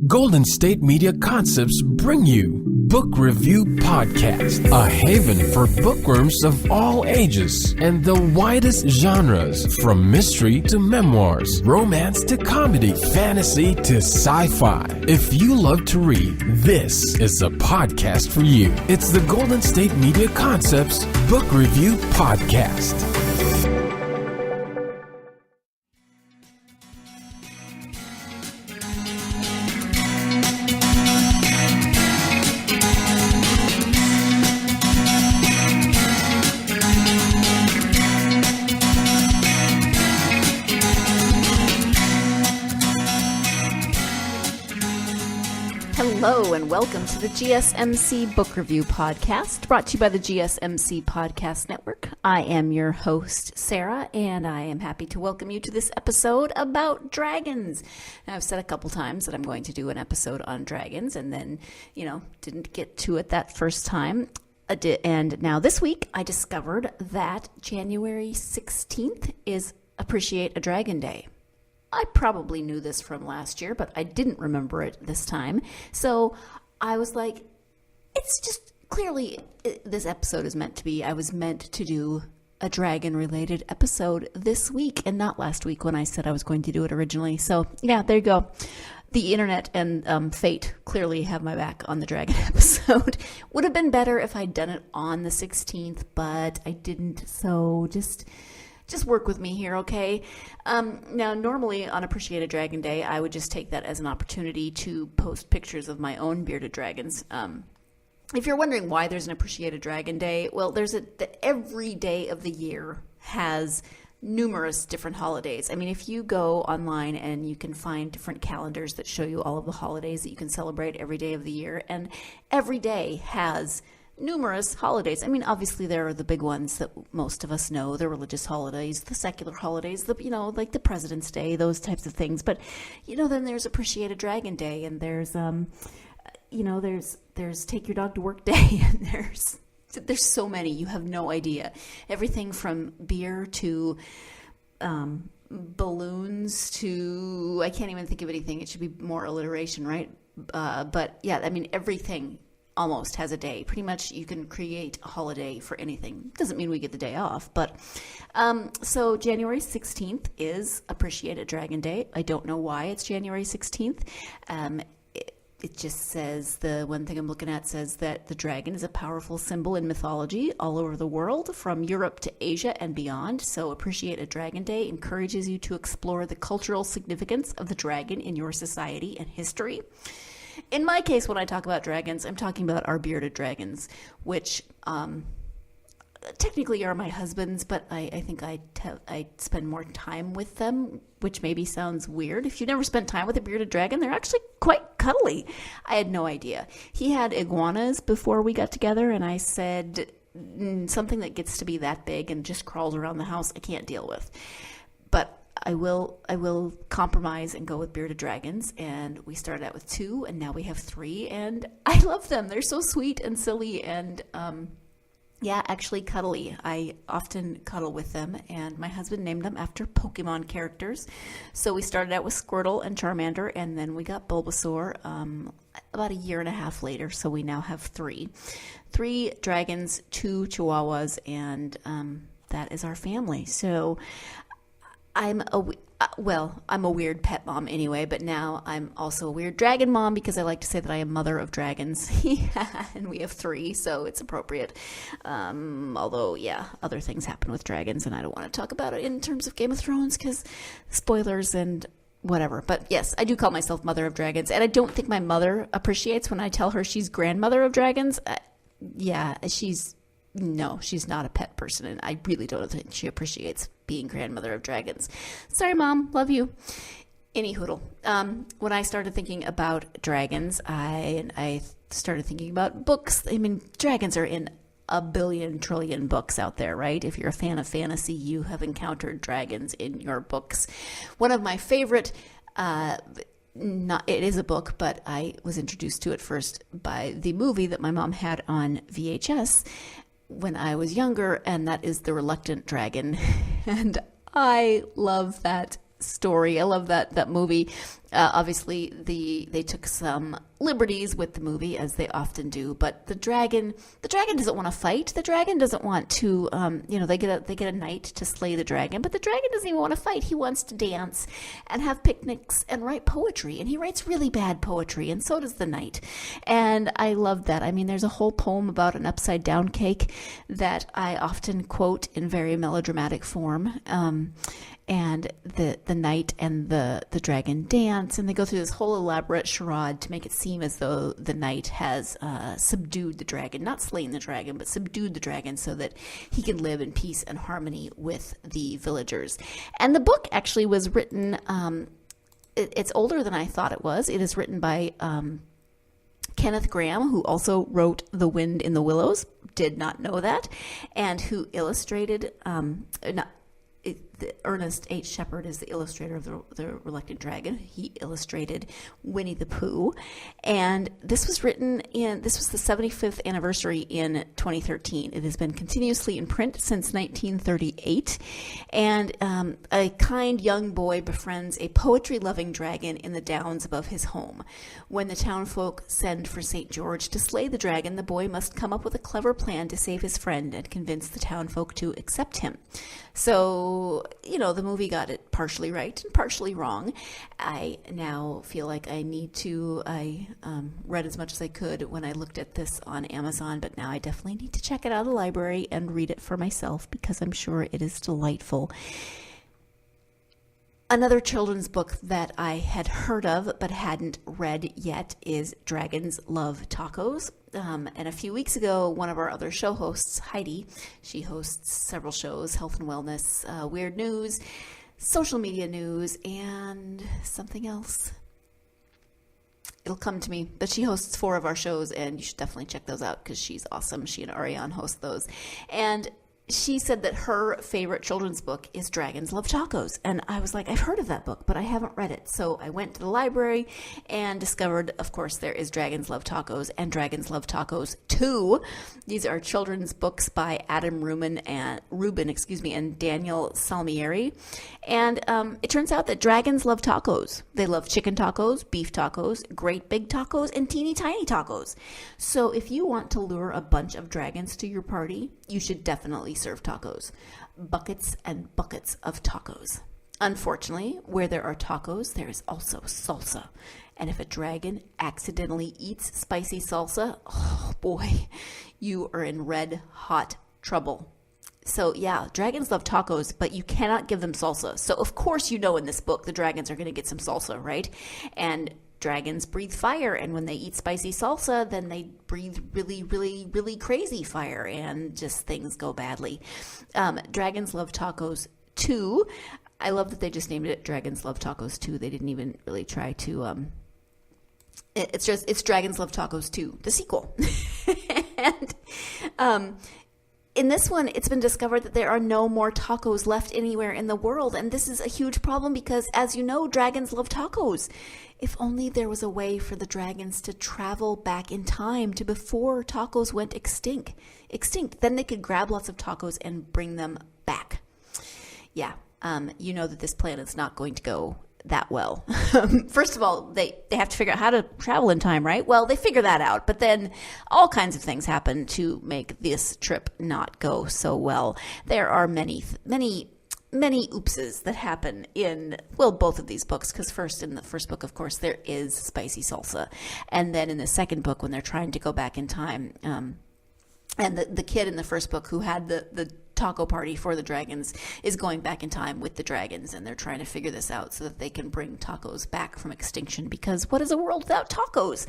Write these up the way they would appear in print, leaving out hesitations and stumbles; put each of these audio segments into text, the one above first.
Golden State Media Concepts bring you Book Review Podcast, a haven for bookworms of all ages and the widest genres, from mystery to memoirs, romance to comedy, fantasy to sci-fi. If you love to read, this is the podcast for you. It's the Golden State Media Concepts Book Review Podcast. Hello and welcome to the GSMC Book Review Podcast, brought to you by the GSMC Podcast Network. I am your host, Sarah, and I am happy to welcome you to this episode about dragons. Now, I've said a couple times that I'm going to do an episode on dragons, and then, didn't get to it that first time. And now this week, I discovered that January 16th is Appreciate a Dragon Day. I probably knew this from last year, but I didn't remember it this time. So I was like, it's just clearly this episode is meant to be, I was meant to do a dragon-related episode this week and not last week when I said I was going to do it originally. So yeah, there you go. The internet and fate clearly have my back on the dragon episode. Would have been better if I'd done it on the 16th, but I didn't. So just work with me here, okay? Now, normally on Appreciate a Dragon Day, I would just take that as an opportunity to post pictures of my own bearded dragons. If you're wondering why there's an Appreciate a Dragon Day, well, every day of the year has numerous different holidays. I mean, if you go online and you can find different calendars that show you all of the holidays that you can celebrate every day of the year, and every day has numerous holidays. I mean, obviously there are the big ones that most of us know, the religious holidays, the secular holidays, like the President's Day, those types of things. But, then there's Appreciate a Dragon Day, and there's, there's Take Your Dog to Work Day, and there's so many, you have no idea. Everything from beer to, balloons to, I can't even think of anything. It should be more alliteration, right? But yeah, I mean, everything almost has a day. Pretty much you can create a holiday for anything. Doesn't mean we get the day off, but so January 16th is Appreciate a Dragon Day. I don't know why it's January 16th. It just says, the one thing I'm looking at says that the dragon is a powerful symbol in mythology all over the world, from Europe to Asia and beyond. So Appreciate a Dragon Day encourages you to explore the cultural significance of the dragon in your society and history. In my case, when I talk about dragons, I'm talking about our bearded dragons, which technically are my husband's, but I think I spend more time with them, which maybe sounds weird. If you've never spent time with a bearded dragon, they're actually quite cuddly. I had no idea. He had iguanas before we got together, and I said, something that gets to be that big and just crawls around the house, I can't deal with. But I will compromise and go with bearded dragons, and we started out with 2, and now we have 3, and I love them. They're so sweet and silly and, actually cuddly. I often cuddle with them, and my husband named them after Pokemon characters. So we started out with Squirtle and Charmander, and then we got Bulbasaur about a year and a half later, so we now have 3. 3 dragons, 2 chihuahuas, and that is our family. So I'm a weird pet mom anyway, but now I'm also a weird dragon mom because I like to say that I am mother of dragons. And we have 3, so it's appropriate. Although, other things happen with dragons, and I don't want to talk about it in terms of Game of Thrones because spoilers and whatever. But yes, I do call myself mother of dragons, and I don't think my mother appreciates when I tell her she's grandmother of dragons. She's not a pet person, and I really don't think she appreciates being grandmother of dragons. Sorry, Mom. Love you. Any hoodle. When I started thinking about dragons, I started thinking about books. I mean, dragons are in a billion trillion books out there, right? If you're a fan of fantasy, you have encountered dragons in your books. One of my favorite it is a book, but I was introduced to it first by the movie that my mom had on VHS when I was younger, and that is The Reluctant Dragon. And I love that story. I love that movie. Obviously, they took some liberties with the movie, as they often do. But the dragon doesn't want to fight. The dragon doesn't want to. They get a knight to slay the dragon, but the dragon doesn't even want to fight. He wants to dance and have picnics and write poetry, and he writes really bad poetry, and so does the knight. And I love that. I mean, there's a whole poem about an upside down cake that I often quote in very melodramatic form. And the knight and the dragon dance, and they go through this whole elaborate charade to make it seem as though the knight has subdued the dragon, not slain the dragon, but subdued the dragon so that he can live in peace and harmony with the villagers. And the book actually was written, it's older than I thought it was. It is written by Kenneth Grahame, who also wrote The Wind in the Willows, did not know that, and who illustrated, Ernest H. Shepard is the illustrator of the Reluctant Dragon. He illustrated Winnie the Pooh. And this was the 75th anniversary in 2013. It has been continuously in print since 1938. And a kind young boy befriends a poetry-loving dragon in the downs above his home. When the townfolk send for St. George to slay the dragon, the boy must come up with a clever plan to save his friend and convince the townfolk to accept him. So, the movie got it partially right and partially wrong. I now feel like I read as much as I could when I looked at this on Amazon, but now I definitely need to check it out of the library and read it for myself because I'm sure it is delightful. Another children's book that I had heard of but hadn't read yet is Dragons Love Tacos. And a few weeks ago, one of our other show hosts, Heidi, she hosts several shows, health and wellness, weird news, social media news, and something else. It'll come to me. But she hosts 4 of our shows, and you should definitely check those out because she's awesome. She and Ariane host those. And she said that her favorite children's book is Dragons Love Tacos. And I was like, I've heard of that book, but I haven't read it. So I went to the library and discovered, of course, there is Dragons Love Tacos and Dragons Love Tacos 2. These are children's books by Adam Rubin and Daniel Salmieri. And it turns out that dragons love tacos. They love chicken tacos, beef tacos, great big tacos, and teeny tiny tacos. So if you want to lure a bunch of dragons to your party, you should definitely serve tacos. Buckets and buckets of tacos. Unfortunately, where there are tacos, there is also salsa. And if a dragon accidentally eats spicy salsa, oh boy, you are in red hot trouble. So yeah, dragons love tacos, but you cannot give them salsa. So of course in this book the dragons are going to get some salsa, right? And dragons breathe fire, and when they eat spicy salsa, then they breathe really, really, really crazy fire, and just things go badly. Dragons Love Tacos 2. I love that they just named it Dragons Love Tacos 2. They didn't even really try to... It's Dragons Love Tacos 2, the sequel. And in this one, it's been discovered that there are no more tacos left anywhere in the world, and this is a huge problem because, as you know, dragons love tacos. If only there was a way for the dragons to travel back in time to before tacos went extinct. Then they could grab lots of tacos and bring them back. Yeah, you know that this plan is not going to go that well. First of all, they have to figure out how to travel in time, right? Well, they figure that out, but then all kinds of things happen to make this trip not go so well. There are many oopses that happen in, both of these books, because in the first book, of course, there is spicy salsa. And then in the second book, when they're trying to go back in time, and the kid in the first book who had the taco party for the dragons is going back in time with the dragons, and they're trying to figure this out so that they can bring tacos back from extinction, because what is a world without tacos?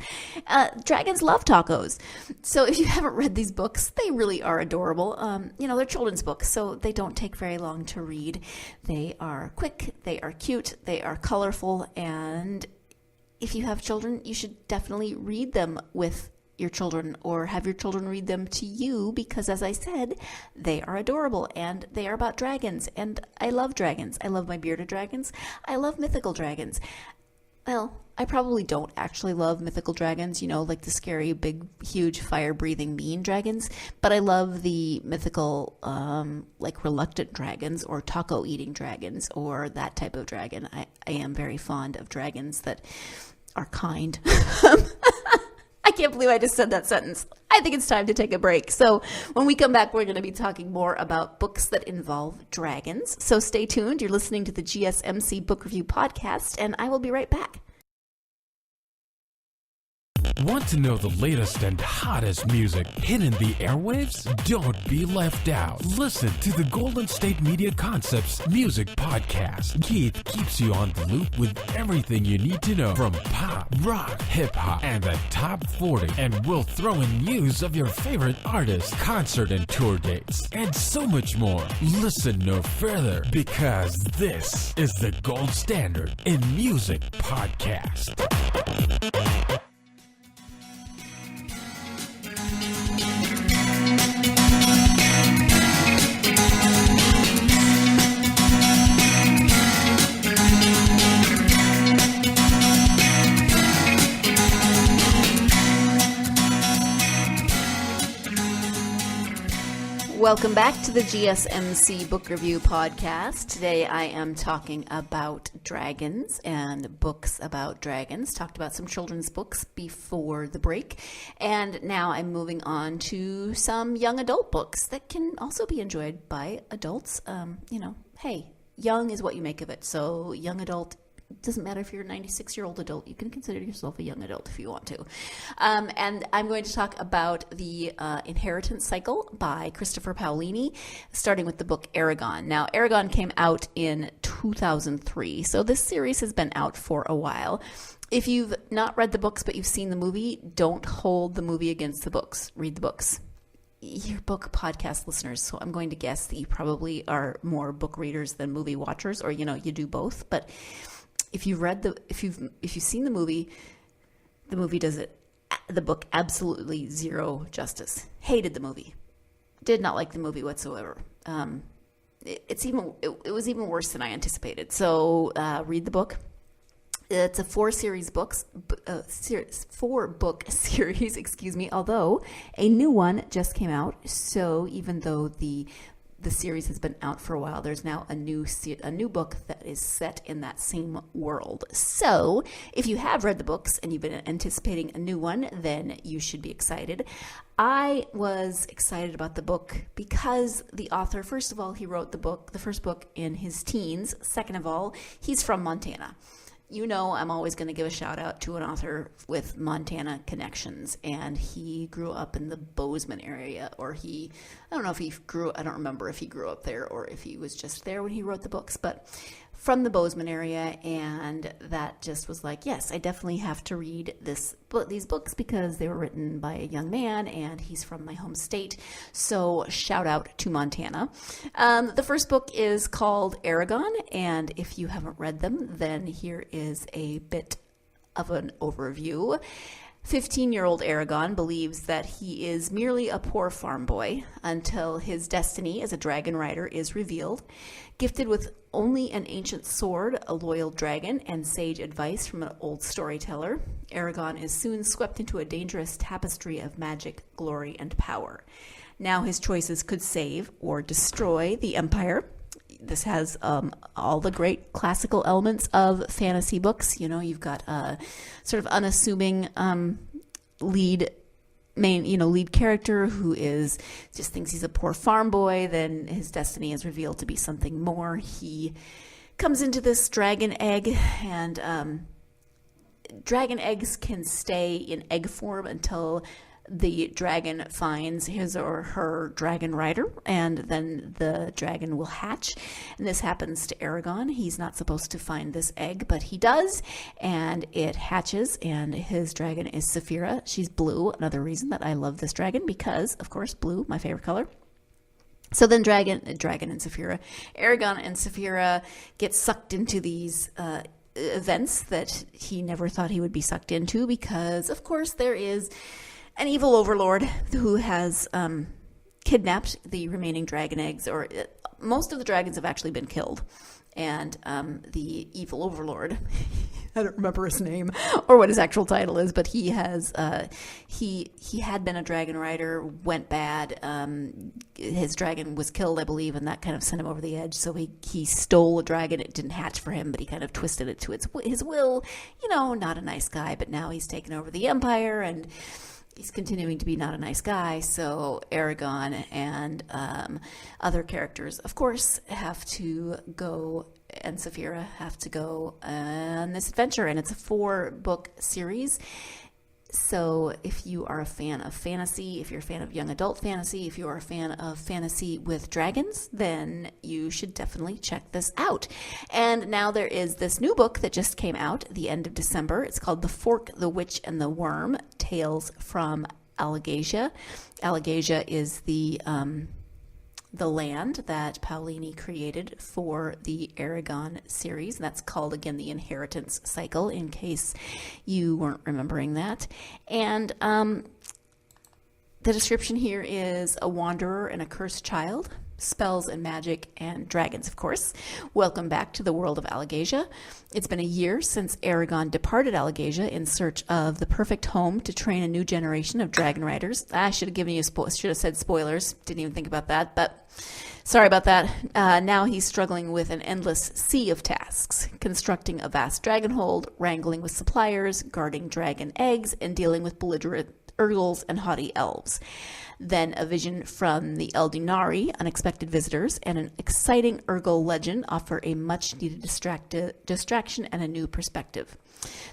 Dragons love tacos. So if you haven't read these books, they really are adorable. They're children's books, so they don't take very long to read. They are quick, they are cute, they are colorful, and if you have children, you should definitely read them with your children, or have your children read them to you, because as I said, they are adorable and they are about dragons, and I love dragons. I love my bearded dragons. I love mythical dragons. well, I probably don't actually love mythical dragons, like the scary, big, huge, fire-breathing, mean dragons. But I love the mythical, like reluctant dragons or taco-eating dragons or that type of dragon. I am very fond of dragons that are kind. I can't believe I just said that sentence. I think it's time to take a break. So when we come back, we're going to be talking more about books that involve dragons. So stay tuned. You're listening to the GSMC Book Review Podcast, and I will be right back. Want to know the latest and hottest music hitting the airwaves? Don't be left out. Listen to the Golden State Media Concepts Music Podcast. Keith keeps you on the loop with everything you need to know from pop, rock, hip-hop, and the top 40. And we'll throw in news of your favorite artists, concert and tour dates, and so much more. Listen no further, because this is the gold standard in music podcast. Welcome back to the GSMC Book Review Podcast. Today I am talking about dragons and books about dragons. Talked about some children's books before the break. And now I'm moving on to some young adult books that can also be enjoyed by adults. Hey, young is what you make of it. So young adult, doesn't matter if you're a 96-year-old adult. You can consider yourself a young adult if you want to. And I'm going to talk about the Inheritance Cycle by Christopher Paolini, starting with the book Aragon. Now, Aragon came out in 2003, so this series has been out for a while. If you've not read the books but you've seen the movie, don't hold the movie against the books. Read the books. You're book podcast listeners, so I'm going to guess that you probably are more book readers than movie watchers, or you do both. But if you've seen the movie does the book absolutely zero justice. Hated the movie. Did not like the movie whatsoever. It was even worse than I anticipated. So read the book. It's a four book series, excuse me, although a new one just came out. So even though the series has been out for a while, there's now a new book that is set in that same world. So if you have read the books and you've been anticipating a new one, then you should be excited. I was excited about the book because the author, first of all, he wrote the first book in his teens. Second of all, he's from Montana. I'm always going to give a shout out to an author with Montana connections, and he grew up in the Bozeman area, I don't remember if he grew up there or if he was just there when he wrote the books, but from the Bozeman area, and that just was like, yes, I definitely have to read these books because they were written by a young man and he's from my home state. So shout out to Montana. The first book is called Aragon, and if you haven't read them, then here is a bit of an overview. 15-year-old Aragon believes that he is merely a poor farm boy until his destiny as a dragon rider is revealed. Gifted with only an ancient sword, a loyal dragon, and sage advice from an old storyteller, Aragon is soon swept into a dangerous tapestry of magic, glory, and power. Now his choices could save or destroy the empire. This has all the great classical elements of fantasy books. You've got a sort of unassuming lead character who just thinks he's a poor farm boy. Then his destiny is revealed to be something more. He comes into this dragon egg, and dragon eggs can stay in egg form until the dragon finds his or her dragon rider, and then the dragon will hatch. And this happens to Aragon. He's not supposed to find this egg, but he does, and it hatches, and his dragon is Saphira. She's blue. Another reason that I love this dragon, because, of course, blue, my favorite color. So then Aragon and Saphira get sucked into these events that he never thought he would be sucked into, because, of course, there is an evil overlord who has kidnapped the remaining dragon eggs, or most of the dragons have actually been killed. And the evil overlord, I don't remember his name or what his actual title is, but he has he had been a dragon rider, went bad. His dragon was killed, I believe, and that kind of sent him over the edge. So he stole a dragon. It didn't hatch for him, but he kind of twisted it to his will. Not a nice guy, but now he's taken over the empire and he's continuing to be not a nice guy. So Aragon and other characters, of course, have to go, and Saphira have to go on this adventure. And it's a 4-book series. So if you are a fan of fantasy, if you're a fan of young adult fantasy, if you are a fan of fantasy with dragons, then you should definitely check this out. And now there is this new book that just came out at the end of December. It's called The Fork, the Witch, and the Worm, Tales from Alagasia. Alagasia is the land that Paolini created for the Aragon series. That's called, again, the Inheritance Cycle, in case you weren't remembering that. And the description here is a wanderer and a cursed child, spells and magic, and dragons, of course. Welcome back to the world of Alagasia. It's been a year since Aragon departed Alagasia in search of the perfect home to train a new generation of dragon riders. I should have given you should have said spoilers. Didn't even think about that, but sorry about that. Now he's struggling with an endless sea of tasks, constructing a vast dragon hold, wrangling with suppliers, guarding dragon eggs, and dealing with belligerent Urgles and haughty elves. Then a vision from the Eldinari, unexpected visitors, and an exciting Urgle legend offer a much-needed distraction and a new perspective.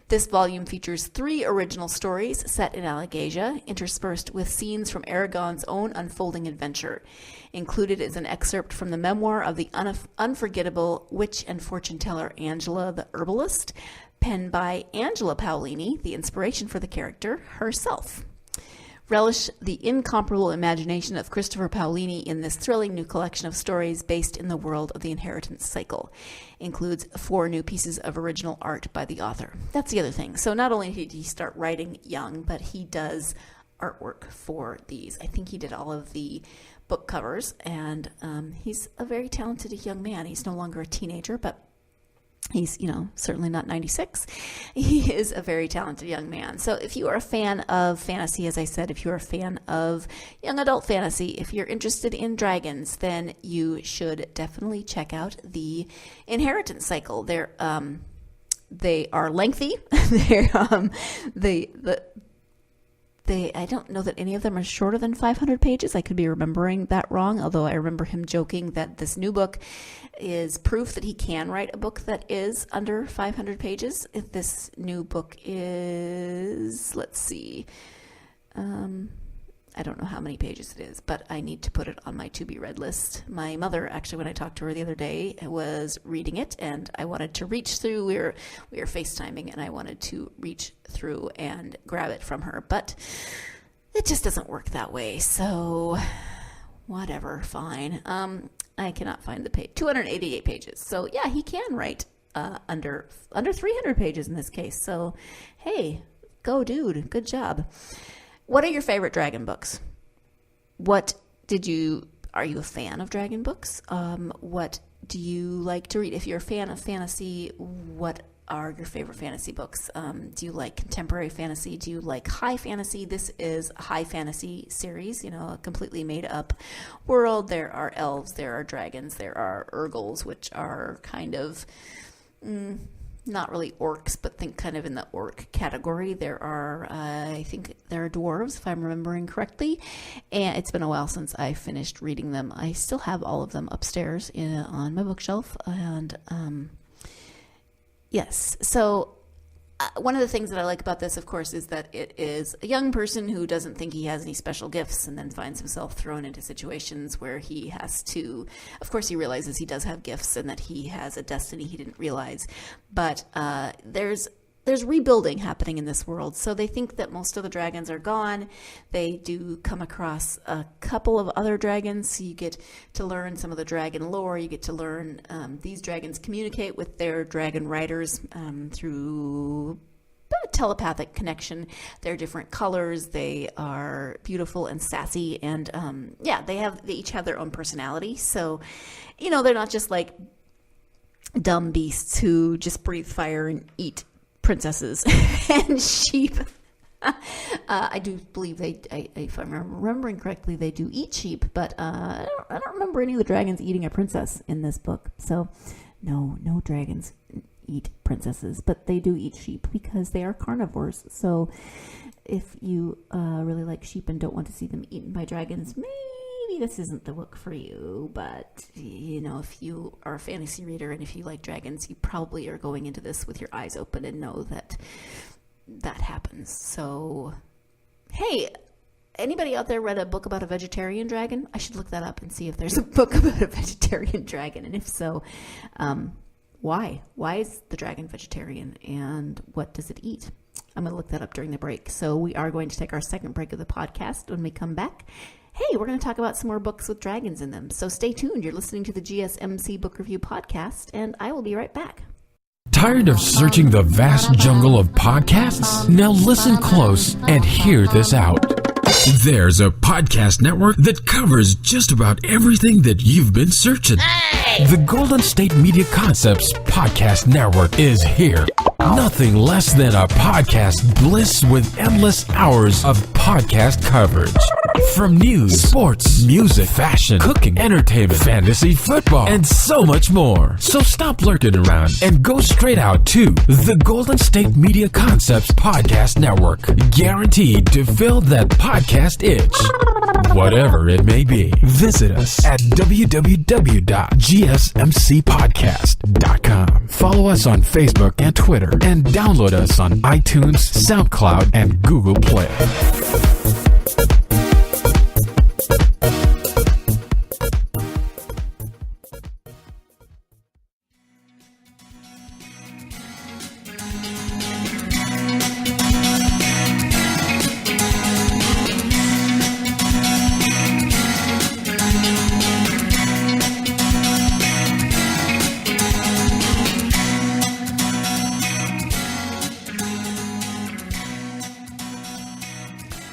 This volume features 3 original stories set in Alagasia, interspersed with scenes from Aragon's own unfolding adventure. Included is an excerpt from the memoir of the unforgettable witch and fortune teller Angela the Herbalist, penned by Angela Paolini, the inspiration for the character herself. Relish the incomparable imagination of Christopher Paolini in this thrilling new collection of stories based in the world of the Inheritance Cycle. Includes 4 new pieces of original art by the author. That's the other thing. So not only did he start writing young, but he does artwork for these. I think he did all of the book covers, and he's a very talented young man. He's no longer a teenager, but he's, certainly not 96. He is a very talented young man. So if you are a fan of fantasy, as I said, if you're a fan of young adult fantasy, if you're interested in dragons, then you should definitely check out the Inheritance Cycle. They are lengthy. I don't know that any of them are shorter than 500 pages. I could be remembering that wrong, although I remember him joking that this new book is proof that he can write a book that is under 500 pages. If this new book is, let's see, I don't know how many pages it is, but I need to put it on my to-be-read list. My mother, actually, when I talked to her the other day, was reading it, and I wanted to reach through. We were FaceTiming, and I wanted to reach through and grab it from her, but it just doesn't work that way, so whatever, fine. I cannot find the page. 288 pages. So, yeah, he can write under 300 pages in this case. So, hey, go, dude. Good job. What are your favorite dragon books? Are you a fan of dragon books? What do you like to read? If you're a fan of fantasy, what are your favorite fantasy books? Do you like contemporary fantasy? Do you like high fantasy? This is a high fantasy series, a completely made up world. There are elves, there are dragons, there are Urgles, which are kind of not really orcs, but think kind of in the orc category. There are, I think there are dwarves, if I'm remembering correctly. And it's been a while since I finished reading them. I still have all of them upstairs on my bookshelf. And yes, so one of the things that I like about this, of course, is that it is a young person who doesn't think he has any special gifts and then finds himself thrown into situations where he has to, of course, he realizes he does have gifts and that he has a destiny he didn't realize. But there's rebuilding happening in this world. So they think that most of the dragons are gone. They do come across a couple of other dragons. So you get to learn some of the dragon lore. You get to learn these dragons communicate with their dragon riders through a telepathic connection. They're different colors. They are beautiful and sassy. And they each have their own personality. So, they're not just like dumb beasts who just breathe fire and eat princesses and sheep. I do believe if I'm remembering correctly, they do eat sheep, but I don't remember any of the dragons eating a princess in this book. So no dragons eat princesses, but they do eat sheep because they are carnivores. So if you really like sheep and don't want to see them eaten by dragons, maybe this isn't the book for you. But if you are a fantasy reader and if you like dragons, you probably are going into this with your eyes open and know that happens. So, hey, anybody out there read a book about a vegetarian dragon? I should look that up and see if there's a book about a vegetarian dragon. And if so, why? Why is the dragon vegetarian and what does it eat? I'm going to look that up during the break. So we are going to take our second break of the podcast. When we come back, hey, we're going to talk about some more books with dragons in them. So stay tuned. You're listening to the GSMC Book Review Podcast, and I will be right back. Tired of searching the vast jungle of podcasts? Now listen close and hear this out. There's a podcast network that covers just about everything that you've been searching. The Golden State Media Concepts Podcast Network is here. Nothing less than a podcast bliss with endless hours of podcast coverage. From news, sports, music, fashion, cooking, entertainment, fantasy, football, and so much more. So stop lurking around and go straight out to the Golden State Media Concepts Podcast Network. Guaranteed to fill that podcast itch. Whatever it may be. Visit us at www.gsmcpodcast.com. Follow us on Facebook and Twitter, and download us on iTunes, SoundCloud, and Google Play.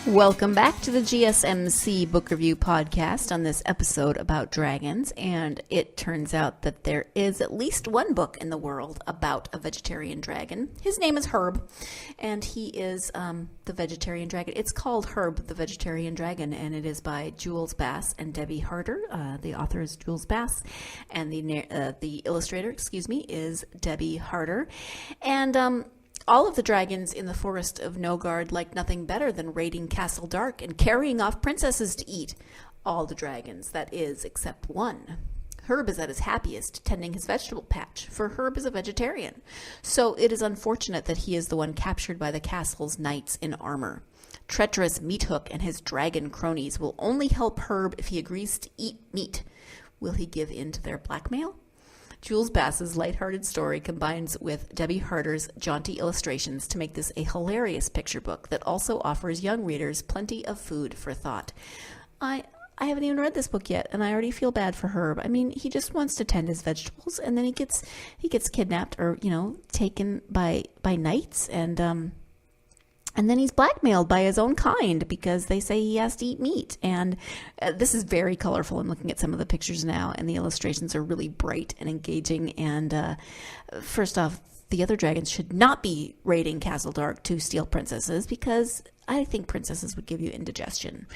Welcome back to the GSMC Book Review Podcast on this episode about dragons, and it turns out that there is at least one book in the world about a vegetarian dragon. His name is Herb, and he is the vegetarian dragon. It's called Herb, the Vegetarian Dragon, and it is by Jules Bass and Debbie Harder. The author is Jules Bass, and the illustrator, is Debbie Harder. And all of the dragons in the forest of Nogard like nothing better than raiding Castle Dark and carrying off princesses to eat. All the dragons, that is, except one. Herb is at his happiest tending his vegetable patch, for Herb is a vegetarian. So it is unfortunate that he is the one captured by the castle's knights in armor. Treacherous Meathook and his dragon cronies will only help Herb if he agrees to eat meat. Will he give in to their blackmail? Jules Bass's lighthearted story combines with Debbie Harder's jaunty illustrations to make this a hilarious picture book that also offers young readers plenty of food for thought. I haven't even read this book yet, and I already feel bad for Herb. I mean, he just wants to tend his vegetables, and then he gets kidnapped or taken by knights, and then he's blackmailed by his own kind because they say he has to eat meat. And this is very colorful. I'm looking at some of the pictures now, and the illustrations are really bright and engaging. And first off, the other dragons should not be raiding Castle Dark to steal princesses because I think princesses would give you indigestion.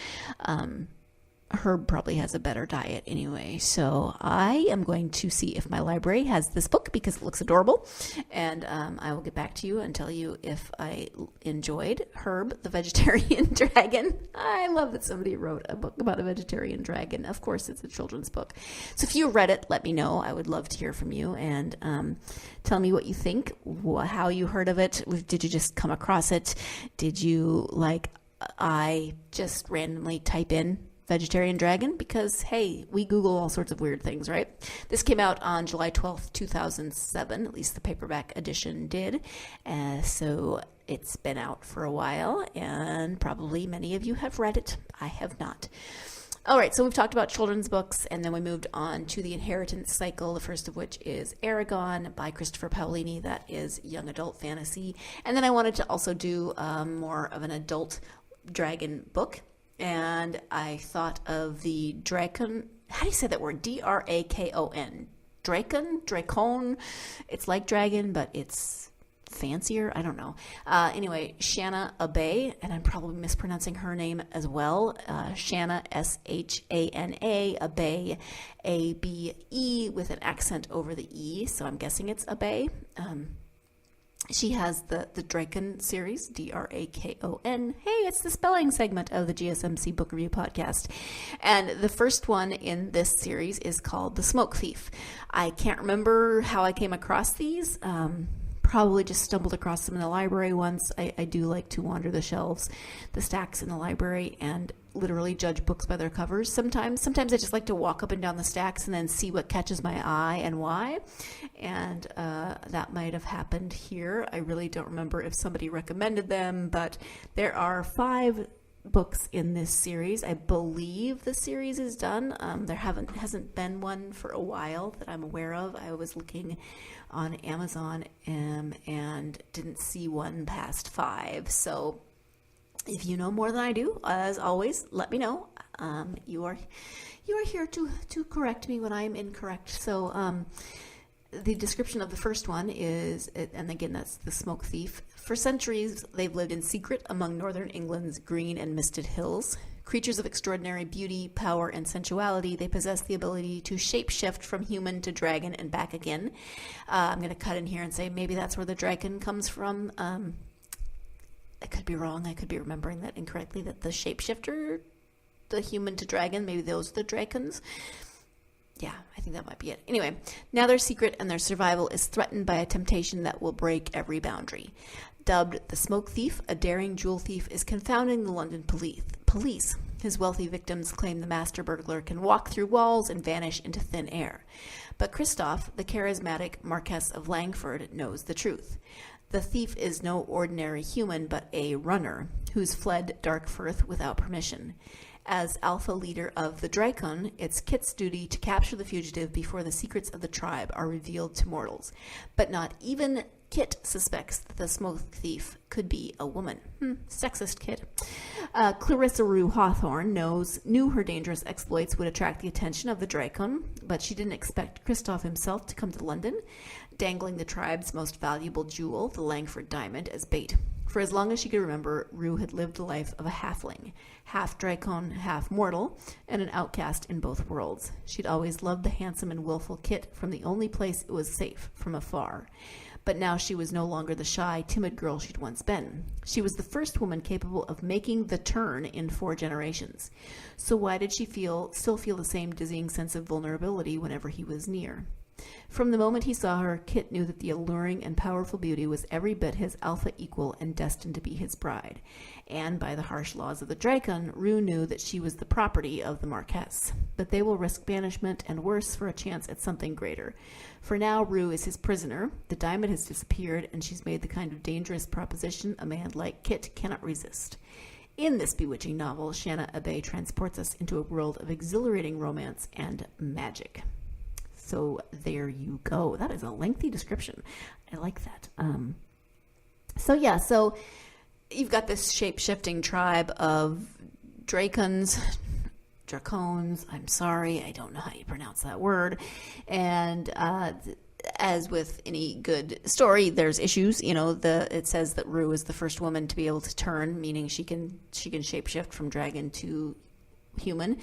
Herb probably has a better diet anyway. So I am going to see if my library has this book because it looks adorable. And I will get back to you and tell you if I enjoyed Herb, the Vegetarian Dragon. I love that somebody wrote a book about a vegetarian dragon. Of course, it's a children's book. So if you read it, let me know. I would love to hear from you and tell me what you think, how you heard of it. Did you just come across it? Did you, I just randomly type in vegetarian dragon? Because, hey, we Google all sorts of weird things, right? This came out on July 12th, 2007. At least the paperback edition did. So it's been out for a while, and probably many of you have read it. I have not. All right, so we've talked about children's books, and then we moved on to the Inheritance Cycle, the first of which is Aragon by Christopher Paolini. That is young adult fantasy. And then I wanted to also do more of an adult dragon book. And I thought of the Drakon. How do you say that word? Drakon. Drakon? It's like dragon, but it's fancier. I don't know. Anyway, Shanna Abe, and I'm probably mispronouncing her name as well. Shanna, Shana, Abe, A-B-E, with an accent over the E, so I'm guessing it's Abe. She has the Drakon series, Drakon. Hey, it's the spelling segment of the GSMC Book Review Podcast. And the first one in this series is called The Smoke Thief. I can't remember how I came across these. Probably just stumbled across them in the library once. I do like to wander the shelves, the stacks in the library, and literally judge books by their covers sometimes. Sometimes I just like to walk up and down the stacks and then see what catches my eye and why. And that might have happened here. I really don't remember if somebody recommended them, but there are 5 books in this series. I believe the series is done. There hasn't been one for a while that I'm aware of. I was looking on Amazon and didn't see one past 5. So if you know more than I do, as always, let me know. You are here to correct me when I am incorrect. So the description of the first one is, and again, that's The Smoke Thief. For centuries, they've lived in secret among northern England's green and misted hills. Creatures of extraordinary beauty, power, and sensuality, they possess the ability to shapeshift from human to dragon and back again. I'm going to cut in here and say maybe that's where the dragon comes from. I could be wrong. I could be remembering that incorrectly, that the shapeshifter, the human to dragon, maybe those are the Drakons. Yeah, I think that might be it. Anyway, now their secret and their survival is threatened by a temptation that will break every boundary. Dubbed the Smoke Thief, a daring jewel thief is confounding the London police. His wealthy victims claim the master burglar can walk through walls and vanish into thin air. But Christoph, the charismatic Marquess of Langford, knows the truth. The thief is no ordinary human, but a runner who's fled Darkfirth without permission. As alpha leader of the Drakon, it's Kit's duty to capture the fugitive before the secrets of the tribe are revealed to mortals. But not even Kit suspects that the smoke thief could be a woman. Sexist Kit. Clarissa Rue Hawthorne knew her dangerous exploits would attract the attention of the Drakon, but she didn't expect Christoph himself to come to London, dangling the tribe's most valuable jewel, the Langford diamond, as bait. For as long as she could remember, Rue had lived the life of a halfling, half Drakon, half mortal, and an outcast in both worlds. She'd always loved the handsome and willful Kit from the only place it was safe, from afar. But now she was no longer the shy, timid girl she'd once been. She was the first woman capable of making the turn in 4 generations. So why did she still feel the same dizzying sense of vulnerability whenever he was near? From the moment he saw her, Kit knew that the alluring and powerful beauty was every bit his alpha equal and destined to be his bride. And by the harsh laws of the Drakon, Rue knew that she was the property of the Marquess. But they will risk banishment and worse for a chance at something greater. For now, Rue is his prisoner, the diamond has disappeared, and she's made the kind of dangerous proposition a man like Kit cannot resist. In this bewitching novel, Shanna Abe transports us into a world of exhilarating romance and magic. So there you go. That is a lengthy description. I like that. So you've got this shape-shifting tribe of Drakons, I'm sorry, I don't know how you pronounce that word. And as with any good story, there's issues. You know, it says that Rue is the first woman to be able to turn, meaning she can shapeshift from dragon to human.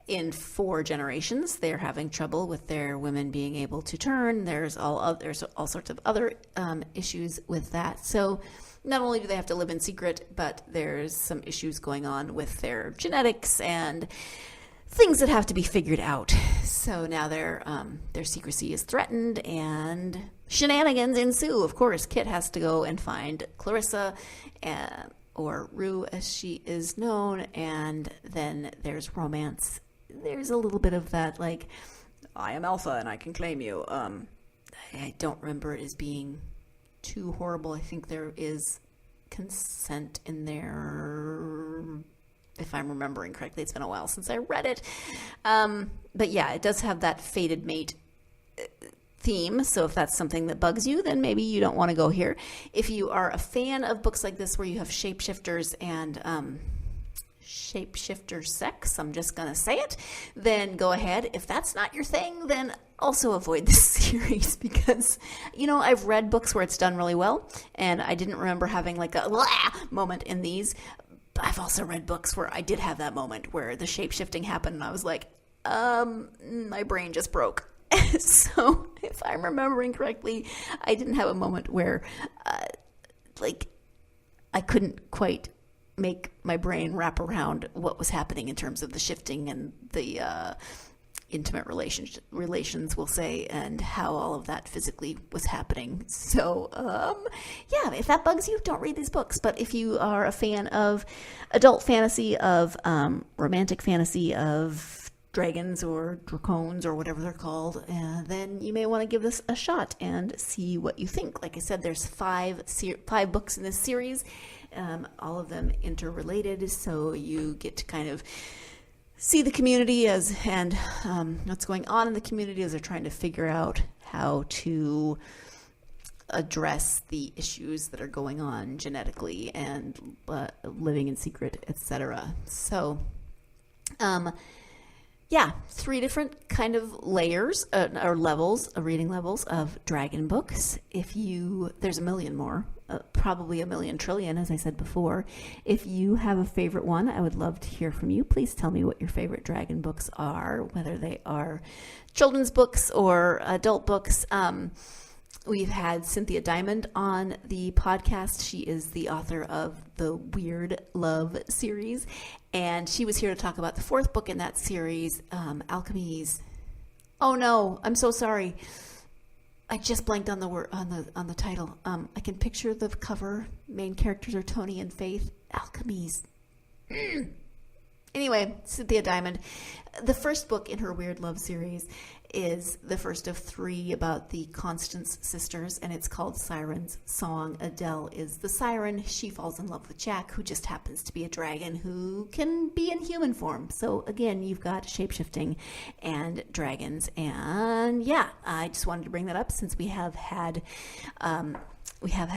In 4 generations, they're having trouble with their women being able to turn. There's all sorts of other issues with that. So not only do they have to live in secret, but there's some issues going on with their genetics and things that have to be figured out. So now their secrecy is threatened and shenanigans ensue. Of course, Kit has to go and find Clarissa, or Rue as she is known, and then there's romance. There's a little bit of that, like, I am alpha and I can claim you. I don't remember it as being too horrible. I think there is consent in there, if I'm remembering correctly. It's been a while since I read it. But yeah, it does have that fated mate theme. So if that's something that bugs you, then maybe you don't want to go here. If you are a fan of books like this where you have shapeshifters and shapeshifter sex, I'm just going to say it, then go ahead. If that's not your thing, then also avoid this series because, I've read books where it's done really well, and I didn't remember having like a moment in these. But I've also read books where I did have that moment where the shape-shifting happened, and I was like, my brain just broke. So if I'm remembering correctly, I didn't have a moment where, I couldn't quite make my brain wrap around what was happening in terms of the shifting and the intimate relations, we'll say, and how all of that physically was happening. So, if that bugs you, don't read these books. But if you are a fan of adult fantasy, of romantic fantasy, of dragons or dracones or whatever they're called, then you may want to give this a shot and see what you think. Like I said, there's five books in this series, all of them interrelated, so you get to kind of see the community and what's going on in the community as they're trying to figure out how to address the issues that are going on genetically and living in secret, etc. So, 3 different kind of layers or levels, reading levels of dragon books. There's a million more, probably a million trillion, as I said before. If you have a favorite one, I would love to hear from you. Please tell me what your favorite dragon books are, whether they are children's books or adult books. We've had Cynthia Diamond on the podcast. She is the author of the Weird Love series, and she was here to talk about the 4th book in that series, Alchemies. Oh no, I'm so sorry. I just blanked on the word on the title. I can picture the cover. Main characters are Tony and Faith. Alchemies. Anyway, Cynthia Diamond. The first book in her Weird Love series is the first of 3 about the Constance sisters, and it's called Siren's Song. Adele is the siren. She falls in love with Jack, who just happens to be a dragon who can be in human form. So again, you've got shapeshifting and dragons, and I just wanted to bring that up since we have had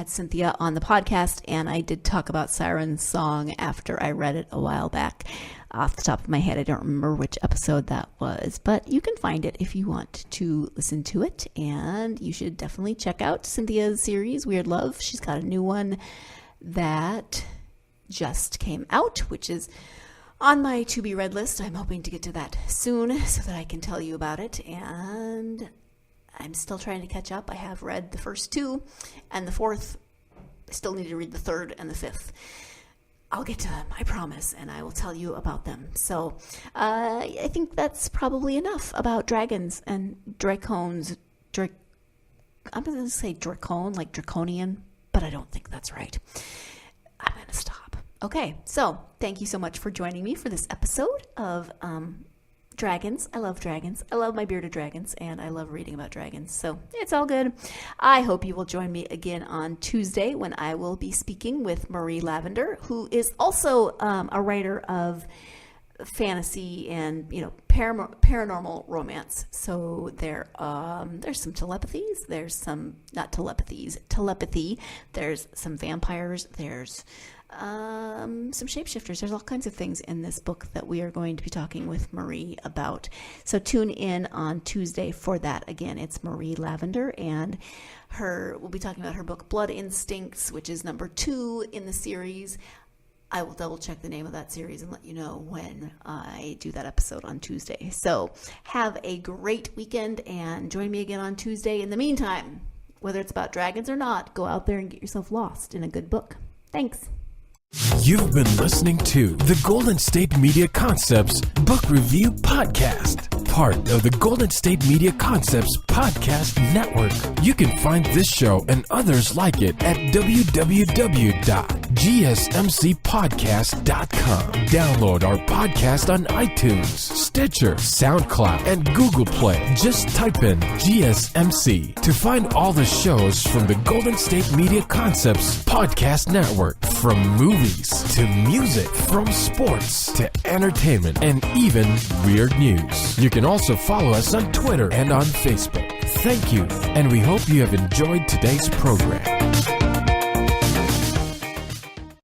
Cynthia on the podcast, and I did talk about Siren's Song after I read it a while back. Off the top of my head, I don't remember which episode that was, but you can find it if you want to listen to it, and you should definitely check out Cynthia's series, Weird Love. She's got a new one that just came out, which is on my to-be-read list. I'm hoping to get to that soon so that I can tell you about it, and I'm still trying to catch up. I have read the first 2, and the 4th, I still need to read the 3rd and the 5th. I'll get to them, I promise, and I will tell you about them. So I think that's probably enough about dragons and dracones. I'm going to say dracone, like draconian, but I don't think that's right. I'm going to stop. Okay, so thank you so much for joining me for this episode of dragons. I love dragons. I love my bearded dragons, and I love reading about dragons. So it's all good. I hope you will join me again on Tuesday when I will be speaking with Marie Lavender, who is also a writer of fantasy and paranormal romance. So there's some telepathy. There's some telepathy. There's some vampires. There's some shapeshifters. There's all kinds of things in this book that we are going to be talking with Marie about. So tune in on Tuesday for that. Again, it's Marie Lavender, and we'll be talking about her book Blood Instincts, which is number 2 in the series. I will double check the name of that series and let you know when I do that episode on Tuesday. So have a great weekend and join me again on Tuesday. In the meantime, whether it's about dragons or not, go out there and get yourself lost in a good book. Thanks. You've been listening to the Golden State Media Concepts Book Review Podcast, part of the Golden State Media Concepts Podcast Network. You can find this show and others like it at www.gsmcpodcast.com. Download our podcast on iTunes, Stitcher, SoundCloud, and Google Play. Just type in GSMC to find all the shows from the Golden State Media Concepts Podcast Network, from movies to music, from sports to entertainment, and even weird news. You can also follow us on Twitter and on Facebook. Thank you, and we hope you have enjoyed today's program.